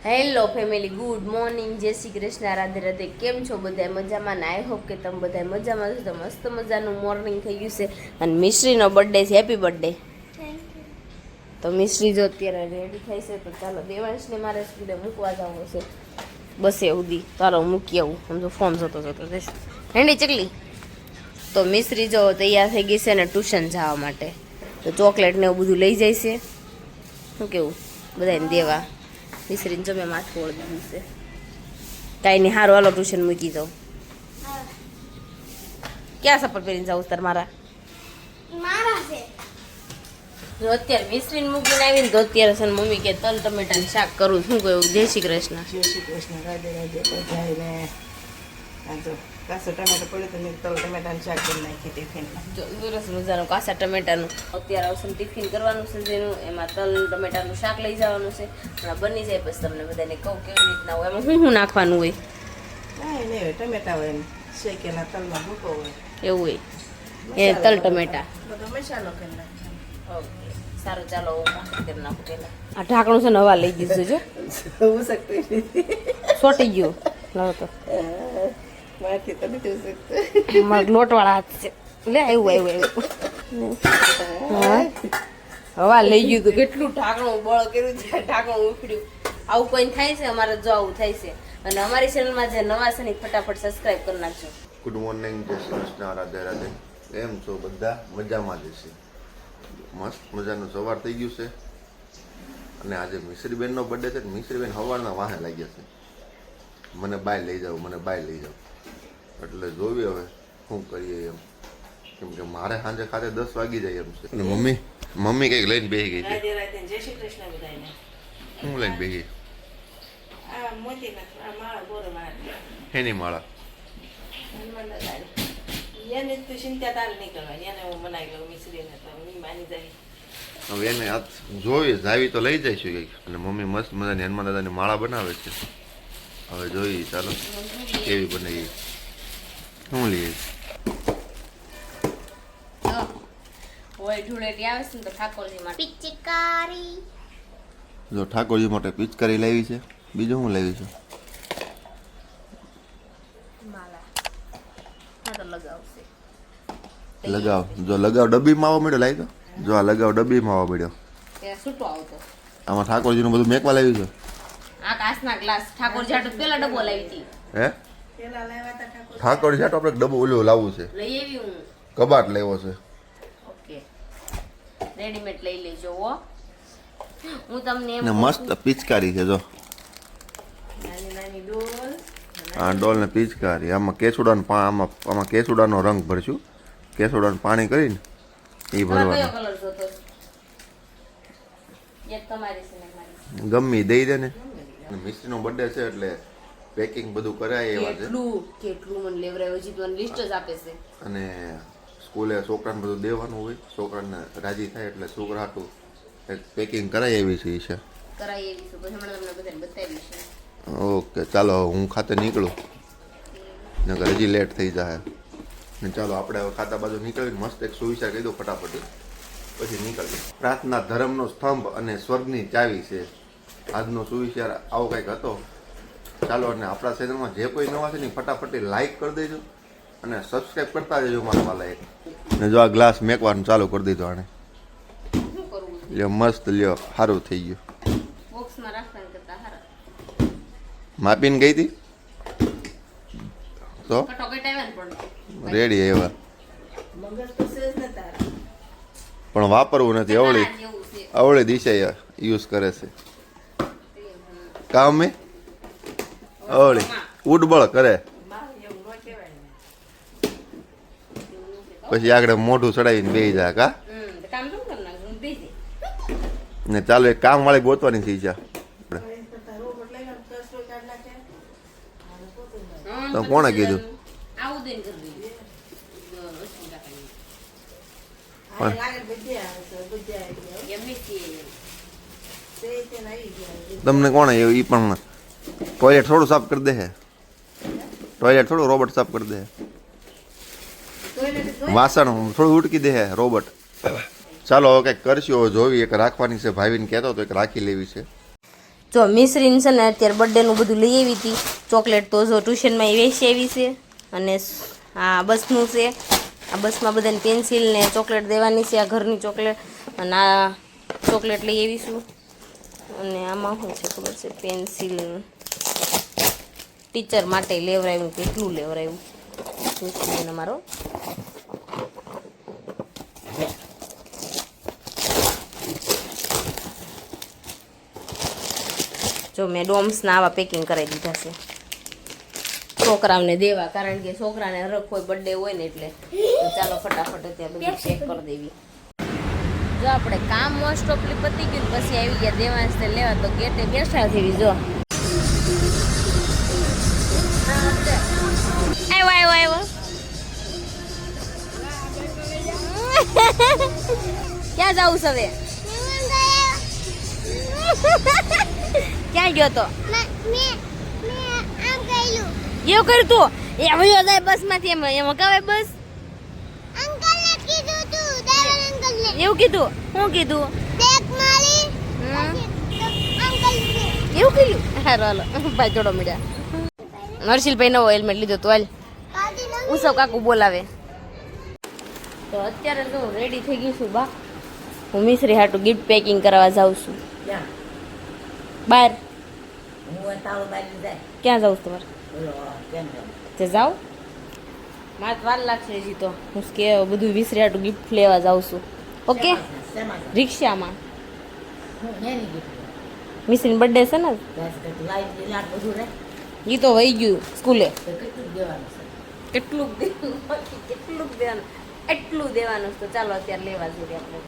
Hello family, good morning, જય શ્રી કૃષ્ણ, રાધે રાધે. કેમ છો બધા? મજામાં ને? આઈ હોપ કે તમે બધા મજામાં છો. તો મસ્ત મજાનું મોર્નિંગ થઈ ગયું છે અને મિશ્રીનો બર્થડે છે. Happy birthday. તો મિશ્રી જો અત્યારે રેડી થાય છે, તો ચાલો દેવાંશને મારે સ્કૂલે મૂકવા જવું છે. બસ એવું દી ચાલો મૂકી આવું. સમજો ફોન જોતો જઈશ. હેન્ડી ચકલી. તો મિશ્રી જો તૈયાર થઈ ગઈ છે ને ટ્યુશન જવા માટે. તો ચોકલેટ ને એવું બધું લઈ જાય છે. શું કેવું બધાને દેવા. મિશ્રીને જો મેં માથું ઓળી દીધું છે. કાંઈ નહીં, સારું હાલો ટ્યુશન મૂકી જાઉં. ક્યાં સપર પહેરીને જાઉં તાર મારા? જો અત્યારે મિશ્રીને મૂકીને આવીને તો અત્યારે છે ને મમ્મી કે તલ ટમેટાનું શાક કરું. શું કહ્યું? જય શ્રી કૃષ્ણ. જય શ્રી કૃષ્ણ, રાધે રાધે બધાને. આ જો કાસો ટમેટો પડ્યો તો મેં તલ ટમેટાનું શાક કરી નાખી ટિફિનમાં. જો સરસ મજાનું કાસા ટમેટાનું અત્યારે આવશે ટિફિન કરવાનું છે જેનું. એમાં તલ ટમેટાનું શાક લઈ જવાનું છે. બની જાય પછી તમને બધાને કહું કેવી રીતના હોય. એમાં શું નાખવાનું હોય? કાંઈ નહીં હોય, ટમેટા હોય ને શેકેલા તલમાં ભૂકો હોય એવું હોય એ તલ ટમેટા બધો મસાલો કરી નાખવાનો. ઓકે સારું, ચાલો હું કાંકરી કરી નાખું પહેલાં. આ ઢાંકણું છે ને હવા લઈ દીધું છે. હું શકતી નથી, સોટી ગયો લાવો તો મારથી તો નથી શકતું. મારા લોટવાળા હાથ છે. લે આવ્યું હા હવા લઈ ગયું હતું. કેટલું ઢાંકણું બળ કર્યું છે, ઢાંકણું ઉખડ્યું. આવું કોઈ થાય છે અમારે? જો આવું થાય છે. અને અમારી ચેનલમાં જે નવા છે ને ફટાફટ સબસ્ક્રાઇબ કરી નાખજો. ગુડ મોર્નિંગ, જય શ્રી કૃષ્ણ, રાધે રાધે. એમ છો બધા? મજામાં જ છે. મસ્ત મજાનું સવાર થઈ ગયું છે અને આજે મિશ્રીબેનનો બર્થડે છે. મિશ્રીબેન સવારના વાહે લાગ્યા છે, મને બાય લઈ જાઓ, મને બાય લઈ જાઓ. એટલે જોવી હવે શું કરીએ એમ, કેમ કે મારે સાંજે ખાતે 10 વાગી જાય એમ છે. અને મમ્મી કંઈક લઈને બેસી ગઈ છે. રાધે રાધે, જય શ્રી કૃષ્ણ બધાને. શું લઈને બેસી? આ મોતીના આ માળા બોરે માળા એની માળા. એને તો ચિંતા તારે નહીં કરવાની. એને હું બનાવી લઉં મિશ્રીને, તો હું માની જાય. હવે એને હાથ જોઈએ જાવી તો લઈ જાય છે કંઈક. અને મમ્મી મસ્ત મજાની હનુમાન દાદાની માળા બનાવે છે. હવે જોઈએ ચાલો કેવી બનાવી. શું લઈએ? હોય ધૂળેટી આવે છે ને તો ઠાકોરજી માટે પિચકારી. જો ઠાકોરજી માટે પિચકારી લાવી છે. બીજું શું લાવી છે? માલા હા તો લગાવશે. લગાવ. જો લગાવ ડબ્બીમાં આવવા મળ્યો લાવી દો. જો આ લગાવ ડબ્બીમાં આવવા મળ્યો. ત્યાં છૂટો આવતો. આમાં ઠાકોરજીનું બધું મેકવા લાવ્યું છે. આ કાચના ગ્લાસ ઠાકોરજી હાટુ પેલા ડબ્બો લાવી હતી. હે પેલા લાવ્યા હતા ઠાકોરજી હાટુ આપણે ડબ્બો ઓલો લાવવું છે. લઈ આવી હું. કબાટ લેવો છે. ઓકે રેડીમેડ લઈ લેજો હો. હું તમને એમ ને મસ્ત પિચકારી છે. જો નાની નાની ડોલ. આ ડોલ ને પિચકારી. આમાં કેસુડાનો રંગ ભરશું. કેસુડાનું પાણી કરીને એ કયો ભરવાનું. કલર જોતો એક તમારી છે ને મારી. ગમે દઈ દે ને. મિસ્ત્રીનો બર્થડે છે એટલે પેકિંગ બધું કરાય એવા છે. કેટલું મને લેવરાયો છે, મને લિસ્ટ જ આપે છે. અને સ્કૂલે છોકરાને બધું દેવાનું હોય. છોકરાને રાજી થાય એટલે છોકરા હાટું એક પેકિંગ કરાય એવી છે. કરાઈ એવી છે. પછી હમણાં તમને બધાને બતાવી છે. ઓકે ચાલો હું ખાતે નીકળું, નકર હજી લેટ થઈ જાય. ને ચાલો આપણે હવે ખાતા બાજુ નીકળીને મસ્ત એક સુવિચાર કહી દો ફટાફટ, પછી નીકળીએ. પ્રાર્થના ધર્મનો સ્તંભ અને સ્વર્ગની ચાવી છે. આજનો સુવિચાર આવો કંઈક હતો. ચાલો, અને આપણા ચેનલમાં જે કોઈ નવા છે ને ફટાફટ લાઈક કરી દેજો અને સબસ્ક્રાઈબ કરતા જજો મારા વાલા એક. ને જો આ ગ્લાસ મેકવાનું ચાલુ કરી દીધો આણે. શું કરવું? લ્યો મસ્ત, લ્યો સારું થઈ ગયું. બોક્સમાં રાખવાનું કરતા હારા. માપીને ગઈ હતી તો કટોકટ આવે ને પણ રેડી એવા, મગજ તો સેજ ને તારા. પણ વાપરવું નથી. જેવું છે. અવળી દિશા યુઝ કરે છે. કામ અવળી ઉડબળ કરે, મારે એવું ન કહેવાય ને. પછી આગળ મોઢું ચડાવીને બેસી જાય. કા તો કામ શું કરી નાખું? બીજી ને ચાલો એક કામ વાળી ગોતવાની થઈ જાય. હવે કરતા રોબોટ લઈને કચરો કાઢ નાખે. અને પોતું નાખે. તો કોણે કીધું? આવું દઈને કરી દઈએ. જો રસોઈ રાખવાની. આ લાગે ભજીયા આવે છે, ભજીયા આવી ગયા. એમની છે. સેજ તેને આવી ગયા. તમને કોણે એ પણ ટોયલેટ થોડું સાફ કરી દે છે. ટોયલેટ થોડું રોબોટ સાફ કરી દે. વાસણ થોડું ઉટકી દે છે રોબોટ. ચાલો હવે કંઈક કરશું. હવે જોવી એક રાખવાની છે. ભાવીને કહેતો તો એક રાખી લેવી છે. જો મિશ્રીન છે ને અત્યારે બર્થડેનું બધું લઈ આવી હતી. ચોકલેટ તો જો ટ્યુશનમાં એ વેચી આવી છે. અને આ બસનું છે. આ બસમાં બધાને પેન્સિલ ને ચોકલેટ દેવાની છે. આ ઘરની ચોકલેટ અને આ ચોકલેટ લઈ આવીશું. અને આમાં શું છે ખબર છે? પેન્સિલ ટીચર માટે લેવરાયું. કેટલું લેવરાયું મિશ્રીને મારો. જો મેં ડોમ્સના આવા પેકિંગ કરાવી દીધા છે છોકરાઓને દેવા, કારણ કે છોકરાને હરખ હોય બર્થડે હોય ને એટલે. તો ચાલો ફટાફટ અત્યારે બધું ચેક કરી દેવી. જો આપણે કામ મોસ્ટ ઓફલી પતી ગયું પછી આવી ગયા દેવાંશને લેવા, તો ગેટે બેઠા થઈ. જો આવ્યો ક્યાં જાવું છે હવે? ક્યાં ગયો તો? એવું કર્યું તું? એ વયો જાય બસ માંથી. એમાં કવે બસ એવું કીધું? શું કીધું? એવું કીધું? હારું હાલો ભાઈ જોડો મળ્યા. હર્ષિલભાઈ નવો હેલ્મેટ લીધો તો હાલ ઉસવ કાકુ બોલાવે. તો અત્યારે તો રેડી થઈ ગઈ છું બા. હું મિશ્રી હાટું ગિફ્ટ પેકિંગ કરવા જાઉં છું બહાર. ક્યાં જાઉં તમારે? તે જાઓ મારે વાર લાગશે હજી તો. હું કે બધું મિશ્રી હાટું ગિફ્ટ લેવા જાઉં છું. ઓકે રિક્ષામાં. મિશ્રીની બર્થડે છે ને એ તો વહી ગયું સ્કૂલે. કેટલું દેવાનું? એટલું દેવાનું. તો ચાલો અત્યારે લેવા જોઈએ આપણે.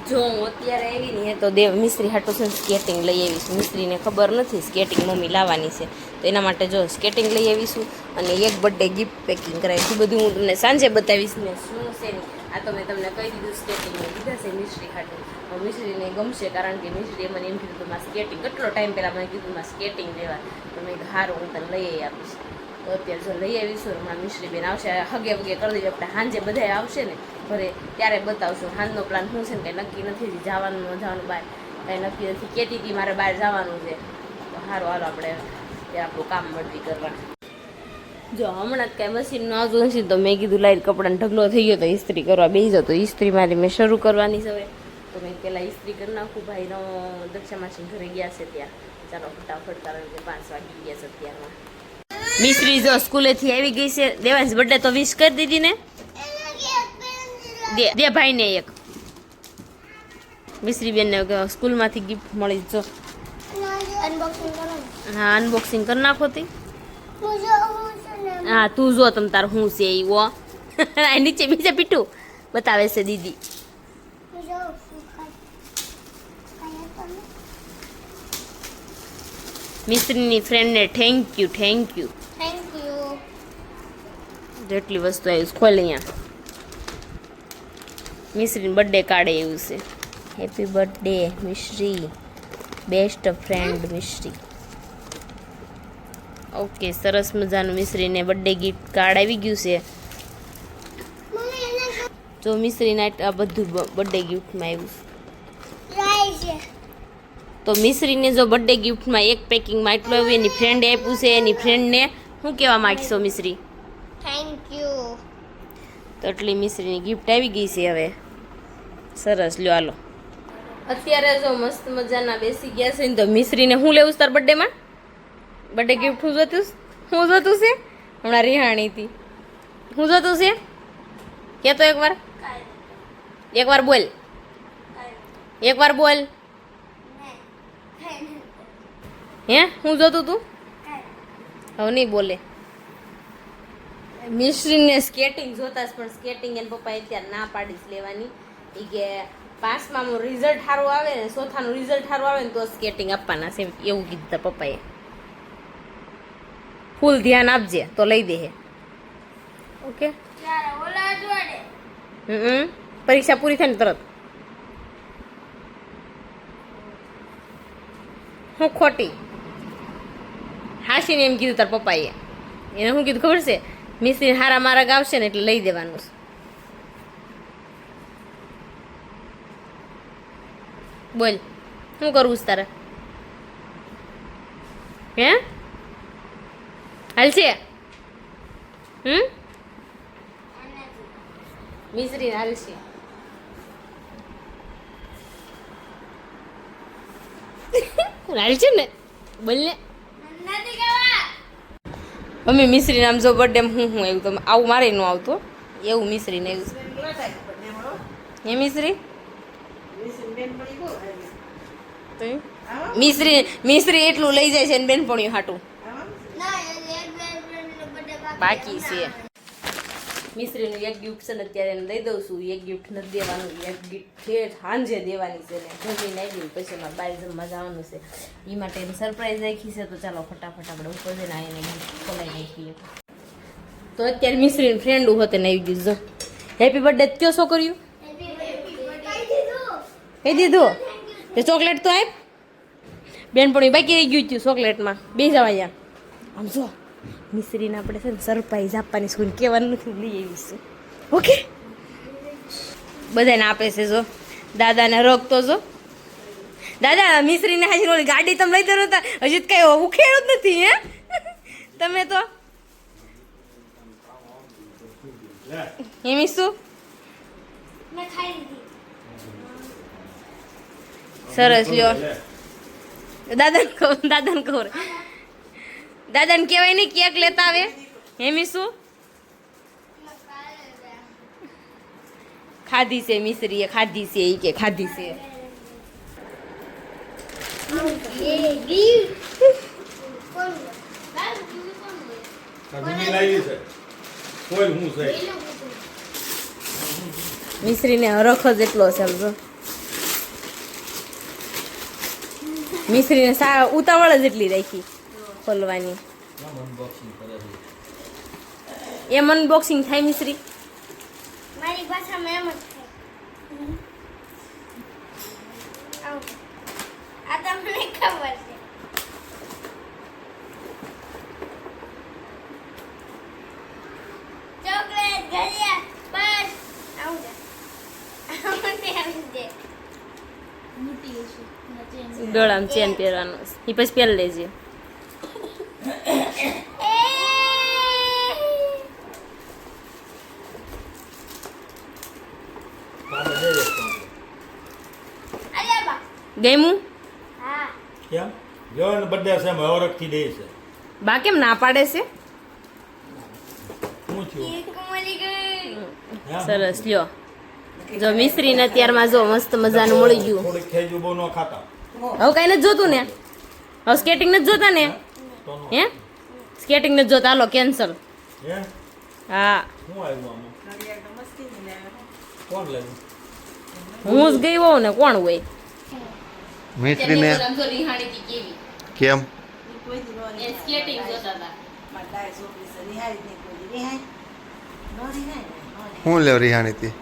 જો હું અત્યારે આવી ને તો મિશ્રી હાટું છે સ્કેટિંગ લઈ આવીશું. મિશ્રીને ખબર નથી સ્કેટિંગ મમ્મી લાવવાની છે, તો એના માટે જો સ્કેટિંગ લઈ આવીશું. અને એક બર્થડે ગિફ્ટ પેકિંગ કરાવીશું. બધું હું તમને સાંજે બતાવીશ ને શું છે ને. આ તો મેં તમને કહી દીધું સ્કેટિંગ લીધા છે મિશ્રી હાટું. મિશ્રીને ગમશે, કારણ કે મિશ્રીએ મને એમ કીધું મારે સ્કેટિંગ કેટલો ટાઈમ પહેલાં મને કીધું મારે સ્કેટિંગ લેવા. તો મેં સારું હું તને લઈ આપીશ. તો અત્યારે જો લઈ આવીશું. હમણાં મિશ્રી બેન આવશે, હગે વગે કરી દેવી. આપણે સાંજે બધા આવશે ને ઘરે ત્યારે બતાવશું. હાંજનો પ્લાન શું છે ને કંઈ નક્કી નથી. જવાનું ન જવાનું બહાર કંઈ નક્કી નથી. કહેતી હતી મારે બહાર જવાનું છે. તો સારું હાલો આપણે ત્યાં આપણું કામ મળવી કરવા. જો હમણાં જ કાંઈ મશીનનું આવતું નથી તો મેં કીધું લાઈટ કપડાનો ઢગલો થઈ ગયો તો ઇસ્ત્રી કરવા બેસી જાઓ. તો ઇસ્ત્રી મારી મેં શરૂ કરવાની છે હવે. તો મેં પહેલાં ઇસ્ત્રી કરી નાખું. ભાઈનો દક્ષા માસી ઘરે ગયા છે ત્યાં. ચાલો ફટાફટ, કારણ કે 5 વાગી ગયા છે અત્યારમાં. મિશ્રી જો સ્કૂલેથી આવી ગઈ છે. દેવાંશ બર્થડે તો વિશ કરી દીધી ને? દે ભાઈને એક. મિશ્રી બેનને સ્કૂલમાંથી ગિફ્ટ મળી. જો હા અનબોક્સિંગ કરી નાખો તી. હા તું જો તમ તાર શું છે એ વો નીચે બીજા પીટું બતાવે છે દીદી. મિશ્રીની ફ્રેન્ડને થેન્ક યુ. જેટલી વસ્તુ આવી ખોલ અહીંયા. મિશ્રીની બર્થડે કાર્ડ એવું છે. Happy birthday Mishri, best friend Mishri. Okay સરસ મજાનું મિશ્રીને બર્થડે ગિફ્ટ કાર્ડ આવી ગયું છે. જો મિશ્રીને આ બધું બર્થડે ગિફ્ટમાં આવ્યું છે. તો મિશ્રીને જો બર્થડે ગિફ્ટમાં એક પેકિંગમાં એટલું આવ્યું. એની ફ્રેન્ડે આપ્યું છે. એની ફ્રેન્ડને શું કહેવા માગશો મિશ્રી? Thank you. તો એટલી મિશ્રીની ગિફ્ટ આવી ગઈ છે હવે. સરસ લ્યો હાલો. અત્યારે જો મસ્ત મજાના બેસી ગયા છે ને. તો મિશ્રીને શું લેવું તાર બર્થડેમાં? બર્થડે ગિફ્ટ શું જોતું છે? હમણાં રિહાણી હતી. શું જોતું છે કે તો એકવાર બોલ. એકવાર બોલ. હે શું જોતું તું? હવે નહીં બોલે. મિશ્રીને સ્કેટિંગ જોતા પણ સ્કેટિંગ એને પપ્પાએ અત્યારે ના પાડીશ લેવાની. એ કે 5માનું રિઝલ્ટ સારું આવે ને 4થાનું રિઝલ્ટ સારું આવે ને તો સ્કેટિંગ આપવાના છે એવું કીધું તાર પપ્પાએ. ફૂલ ધ્યાન આપજે તો લઈ દે. ઓકે પરીક્ષા પૂરી થાય ને તરત. હું ખોટી હાસીને એમ કીધું તાર પપ્પાએ. એને શું કીધું ખબર છે? મિશ્રી હારા મારા ગાવશે ને એટલે લઈ દેવાનું છે. બોલ શું કરવું છે તારે? હે હાલ છે મિશ્રી હાલ છે હાલ છે ને બોલને મમ્મી મિશ્રી નામ જો બર્થડે હું એવું તો આવું મારે ન આવતું એવું મિશ્રી ને એવું હે મિશ્રી મિશ્રી એટલું લઈ જાય છે ને બેનપણીઓ હાટું બાકી છે મિશ્રીનું એક ગિફ્ટ છે ને અત્યારે એને દઈ દઉં છું એક ગિફ્ટ નથી દેવાનું એક ગિફ્ટ છે સાંજે દેવાની છે ને જમીને આવી પછી એમાં બહાર જમવા જવાનું છે એ માટે એને સરપ્રાઈઝ રાખી છે તો ચાલો ફટાફટ આપણે ઉપર જઈને આવીને ગિફ્ટ ખોલાઈ નાખીએ તો અત્યારે મિશ્રીની ફ્રેન્ડ હોતે ને આવી ગયું હેપી બર્થડે કયો શું કર્યું કહી દીધું તે ચોકલેટ તો આપ બેનપણી બાકી રહી ગયું હતું ચોકલેટમાં બે જવા અહીંયા આમ જો મિશ્રીને આપણે છે ને સરપ્રાઈઝ આપવાની સ્કૂલ કહેવાનું નથી લઈ આવીશું ઓકે બધાને આપે છે જો દાદાને રોકતો જો દાદા મિશ્રીને હાજર ઓલી ગાડી તમે લઈ દો હતા હજી કઈ ઉખેડું જ નથી હે તમે તો હે મિસુ સરસ લ્યો દાદાને કહો દાદાને કહેવાય નહીં કેક લેતા આવે હે મિસુ ખાધી છે મિશ્રીએ ખાધી છે એ કે ખાધી છે મિશ્રીને હરખ જ એટલો છે સમજો મિશ્રીને ઉતાવળ જ એટલી રાખી ખોલવાની એમ અનબોક્સિંગ થાય મિશ્રી મારી ભાષામાં એમ જ થાય આ તમને ખબર છે ચોકલેટ ઘડિયાળ બસ આવું છે ગળામાં ચેન પહેરવાનો એ પછી પહેરી લેજે ગયમું હા કેમ જોન બર્થડે છે હવરકથી દે છે બા કેમ ના પાડે છે શું થયું એક મળી ગઈ સરસ લ્યો જો મિશ્રીને અત્યારમાં જો મસ્ત મજાનું મળી ગયું થોડીક થઈ ગયું બહુ ન ખાતા હવે કઈ નથી જોતું ને હવે સ્કેટિંગ નથી જોતા ને તો નો. હે સ્કેટિંગ નથી જોતા હાલો કેન્સલ હે હા શું આવ્યું આમાં કોણ લાવ્યું હું જ ગઈ હોઉં ને કોણ હોય મિશ્રીને કેમ હું લેવ રિહાણી હતી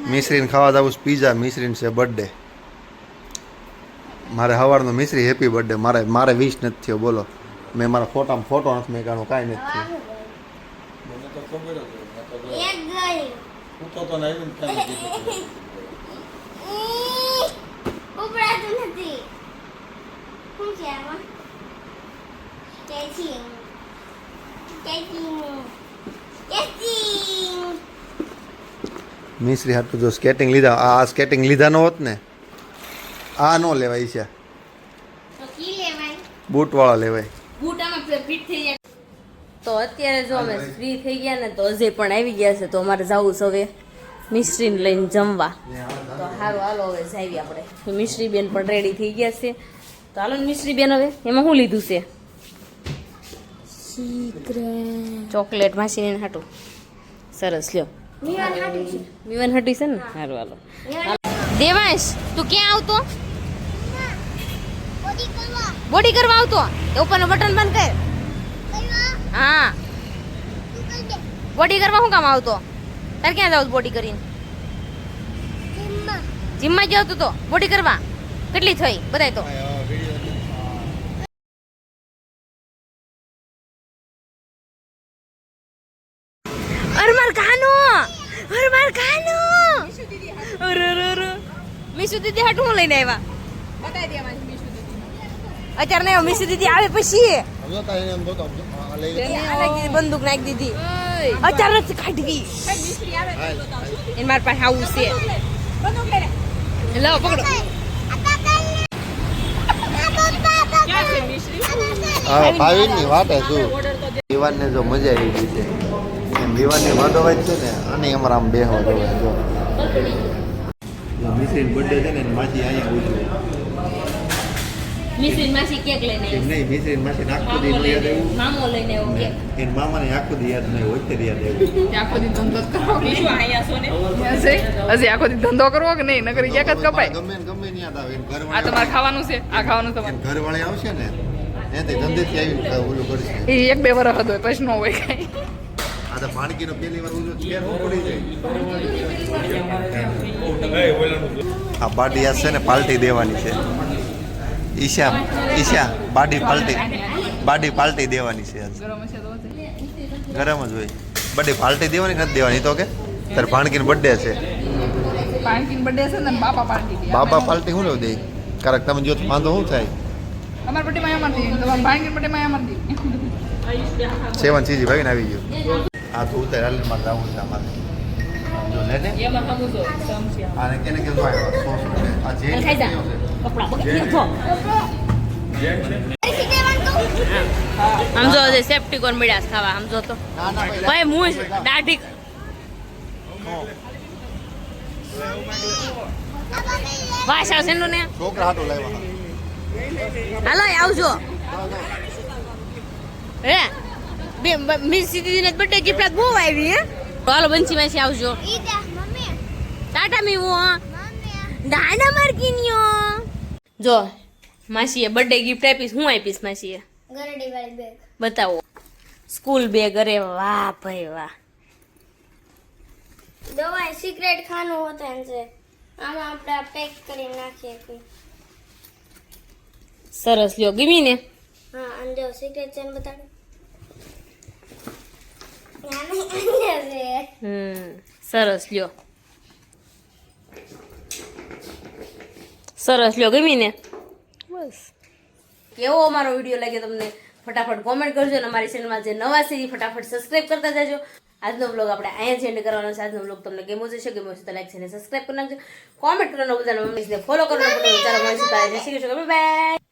મિશ્રીને ખાવા જવું પીઝા મિશ્રીને છે બર્થડે મારે સવારનો મિશ્રી હેપી બર્થડે મારે વિશ નથી થયો બોલો મેં મારા ફોટામાં ફોટો નથી મેકાણો કાંઈ નથી થયું મને તો ખબર જ હતી એક ગઈ હું તો આવ્યું ને ત્યાં કીધું ઉપડાતું નથી શું છે આમાં કેચિંગ મિશ્રી હાટું જો સ્કેટિંગ લીધા આ સ્કેટિંગ લીધા ન હોત ને આ ન લેવાય છે તો કી લેવાય બૂટવાળા લેવાય તો અત્યારે જો અમે ફ્રી થઈ ગયા ને તો અજય પણ આવી ગયા છે તો અમારે જવું છે હવે મિશ્રીને લઈને જમવા તો સારું હાલો હવે જાવી આપણે મિશ્રી બેન પણ રેડી થઈ ગયા છે તો હાલો ને મિશ્રી બેન હવે એમાં શું લીધું છે ચોકલેટ માસીને હાટું સરસ લ્યો મીવન હટી છે ને સારું હાલો દેવાંશ તું ક્યાં આવતો બોડી કરવા આવતો એ ઉપરનું બટન બંધ કર હા બોડી કરવા શું કામ આવતો તારે ક્યાં જાવ બોડી કરીને જીમમાં જ આવતો તો બોડી કરવા કેટલી થઈ બધાય તો અરમાર કાનો અરે મીશુ દીદી હાટું હું લઈને આવ્યા અત્યારે નહીં મિસી દીદી આવે પછી સમજો તા એને એમ જોતો આ લઈ બંદૂક નાખી દીધી અત્યારે જ કાઢવી એને મારી પાસે આવું છે લાવો પકડો હા ભાવિનની વાત હે શું વિવાનને જો મજા આવી ગઈ છે એમ વિવાનની વાતો વાત છે ને અને અમારા આમ બેહવા જોવે જો મિશ્રી બર્થડે છે ને એની માસી અહીંયા ઉજવે મિસરી માસી કેક લઈને એમ નહીં મિશ્રી માસી આખું દી યાદ આવ્યું મામો લઈને આવ્યો કેક એની મામાને આખું દી યાદ નહીં હોય યાદ આવ્યું આખો દી ધંધો જ કરવો કે હજી આખો દી ધંધો કરવો કે નહીં નકર એક જ કપાય ગમે ને ગમે ને યાદ આવે એને આ ઘરવાળા તમારે ખાવાનું છે આ ખાવાનું તમારે ઘરવાળા આવશે ને એનાથી ધંધેથી આવીને ઓલું કરશે એ 1-2 વર્ષ હતો પછી ન હોય કઈ આ તો માણકીનો પહેલી વાર ઉજો ફેર હું પડી જાય આ બાડી આ છે ને પાલટી દેવાની છે ઈશા બાડી પાલટી દેવાની છે આજ ગરમ હશે તો ગરમ જ હોય બર્થડે પાર્ટી દેવાની નથી દેવાની તો કે તારે ભાણકીનો બર્થડે છે પાર્ટી બર્થડે છે ને બાપા પાર્ટી દે બાબા પાર્ટી શું લેવું દે કારણ તમે જો તો વાંધો શું થાય અમાર બર્થડે માં અમાર દી તમાર ભાઈ બર્થડે માં અમાર દી સેવન સીજી ભાઈને આવી ગયો આ તો ઉતાર હાલ માં જવું છે અમારે જો લે ને એમાં સમજો સમજ્યા આને કેને કેમ આવ્યો સોસ આ જે ખાઈ જા કપડા બગડી ગયો આમ જો સેફ્ટી કોન મળ્યા ખાવા આમ જો તો ના ના ભાઈ મું દાઢી વાસા છે ને છોકરા હાટો લાવ્યા હાલો આવજો હે મિસ દીદીને બર્થડે ગિફ્ટ બહુ આવી હે હાલો બંસી માસી આવજો ઈદા મમ્મી ટાટા મીવો મમ્મી દાડા માર્કીન્યો જો માસીએ બર્થડે ગિફ્ટ આપીશ હું આપીશ માસીએ ગરડી વાળી બેગ બતાવો સ્કૂલ બેગ અરે વાહ ભાઈ વાહ દવા સિક્રેટ ખાનું હોતા છે આમાં આપણે પેક કરી નાખીએ કોઈ સરસ લ્યો ગમી ને હા અંજો સિક્રેટ છે ને બતાડો નાની અંજો છે સરસ લ્યો સરસ લ્યો ગમી ને બસ કેવો અમારો વિડીયો લાગ્યો તમને ફટાફટ કોમેન્ટ કરજો અને અમારી ચેનલમાં જે નવા છે એ ફટાફટ સબસ્ક્રાઇબ કરતા જાજો આજનો બ્લોગ આપણે અહીંયા જ એન્ડ કરવાનો છે આજનો બ્લોગ તમને ગમ્યો છે તો લાઈક છે ને સબસ્ક્રાઇબ કરી નાખજો કોમેન્ટ કરવાનો બધાને મમ્મીને ફોલો કરવાનો ચાલો મળીશું કાલે જય શ્રી કૃષ્ણ બાય